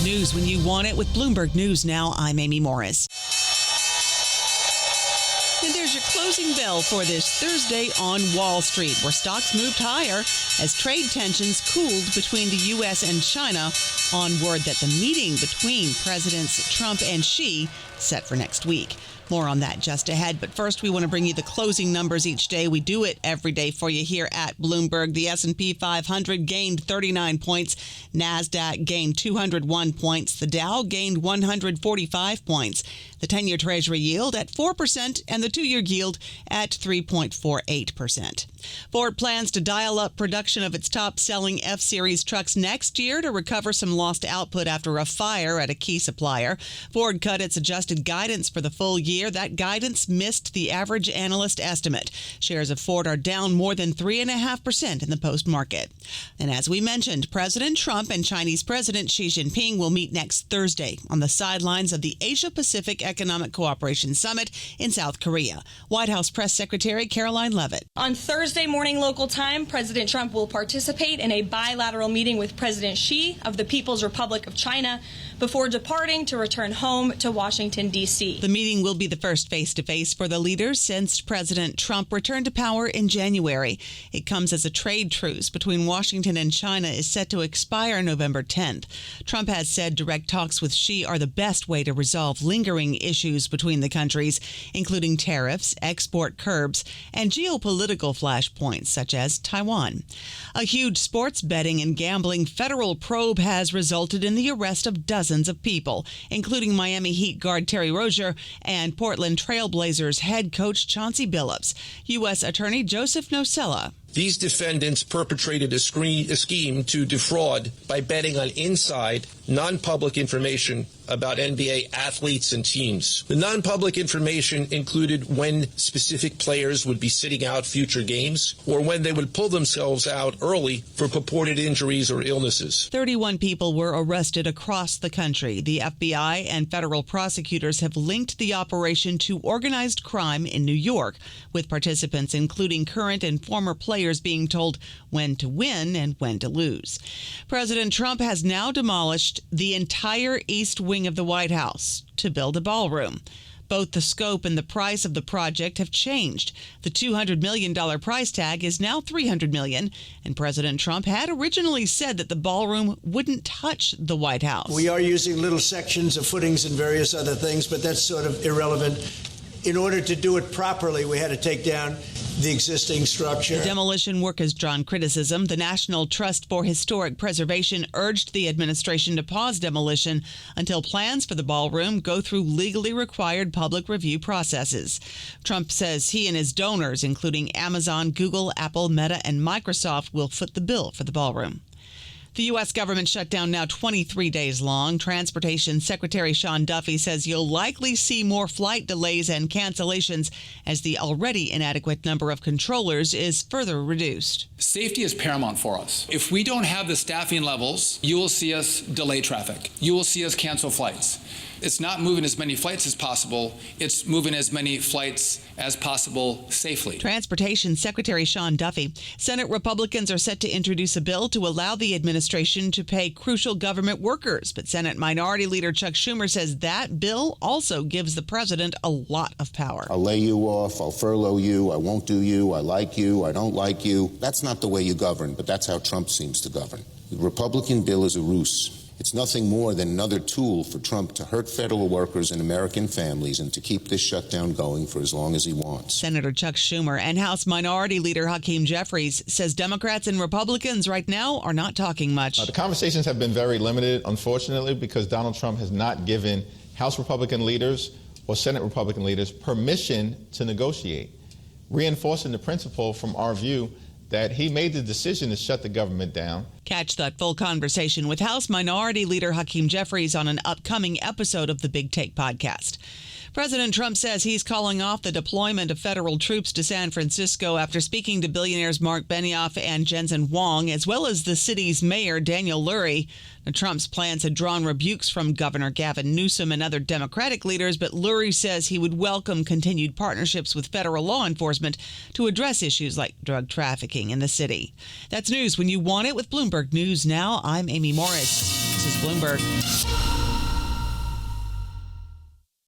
News when you want it with Bloomberg News Now. I'm Amy Morris. And there's your closing bell for this Thursday on Wall Street, where stocks moved higher as trade tensions cooled between the U.S. and China on word that the meeting between Presidents Trump and Xi set for next week. More on that just ahead. But first, we want to bring you the closing numbers each day. We do it every day for you here at Bloomberg. The S&P 500 gained 39 points. NASDAQ gained 201 points. The Dow gained 145 points. The 10-year Treasury yield at 4% and the 2-year yield at 3.48%. Ford plans to dial up production of its top-selling F-Series trucks next year to recover some lost output after a fire at a key supplier. Ford cut its adjusted guidance for the full year. That guidance missed the average analyst estimate. Shares of Ford are down more than 3.5% in the post-market. And as we mentioned, President Trump and Chinese President Xi Jinping will meet next Thursday on the sidelines of the Asia-Pacific Economic Cooperation Summit in South Korea. White House Press Secretary Caroline Leavitt. On Thursday morning local time, President Trump will participate in a bilateral meeting with President Xi of the People's Republic of China before departing to return home to Washington, D.C. The meeting will be the first face-to-face for the leaders since President Trump returned to power in January. It comes as a trade truce between Washington and China is set to expire November 10th. Trump has said direct talks with Xi are the best way to resolve lingering issues between the countries, including tariffs, export curbs, and geopolitical flashpoints such as Taiwan. A huge sports betting and gambling federal probe has resulted in the arrest of dozens of people, including Miami Heat guard Terry Rozier and Portland Trail Blazers head coach Chauncey Billups. U.S. Attorney Joseph Nocella. These defendants perpetrated a scheme to defraud by betting on inside, non-public information about NBA athletes and teams. The non-public information included when specific players would be sitting out future games or when they would pull themselves out early for purported injuries or illnesses. 31 people were arrested across the country. The FBI and federal prosecutors have linked the operation to organized crime in New York, with participants including current and former players being told when to win and when to lose. President Trump has now demolished the entire east wing of the White House to build a ballroom. Both the scope and the price of the project have changed. The $200 million price tag is now $300 million, and President Trump had originally said that the ballroom wouldn't touch the White House. We are using little sections of footings and various other things, but that's sort of irrelevant. In order to do it properly, we had to take down the existing structure. The demolition work has drawn criticism. The National Trust for Historic Preservation urged the administration to pause demolition until plans for the ballroom go through legally required public review processes. Trump says he and his donors, including Amazon, Google, Apple, Meta, and Microsoft, will foot the bill for the ballroom. The U.S. government shutdown now 23 days long. Transportation Secretary Sean Duffy says you'll likely see more flight delays and cancellations as the already inadequate number of controllers is further reduced. Safety is paramount for us. If we don't have the staffing levels, you will see us delay traffic. You will see us cancel flights. It's not moving as many flights as possible. It's moving as many flights as possible safely. Transportation Secretary Sean Duffy. Senate Republicans are set to introduce a bill to allow the administration to pay crucial government workers. But Senate Minority Leader Chuck Schumer says that bill also gives the president a lot of power. I'll lay you off. I'll furlough you. I won't do you. I like you. I don't like you. That's not the way you govern, but that's how Trump seems to govern. The Republican bill is a ruse. It's nothing more than another tool for Trump to hurt federal workers and American families and to keep this shutdown going for as long as he wants. Senator Chuck Schumer and House Minority Leader Hakeem Jeffries says Democrats and Republicans right now are not talking much. The conversations have been very limited, unfortunately, because Donald Trump has not given House Republican leaders or Senate Republican leaders permission to negotiate, reinforcing the principle from our view that he made the decision to shut the government down. Catch that full conversation with House Minority Leader Hakeem Jeffries on an upcoming episode of the Big Take podcast. President Trump says he's calling off the deployment of federal troops to San Francisco after speaking to billionaires Mark Benioff and Jensen Huang, as well as the city's mayor, Daniel Lurie. Now, Trump's plans had drawn rebukes from Governor Gavin Newsom and other Democratic leaders, but Lurie says he would welcome continued partnerships with federal law enforcement to address issues like drug trafficking in the city. That's news when you want it with Bloomberg News Now. I'm Amy Morris. This is Bloomberg.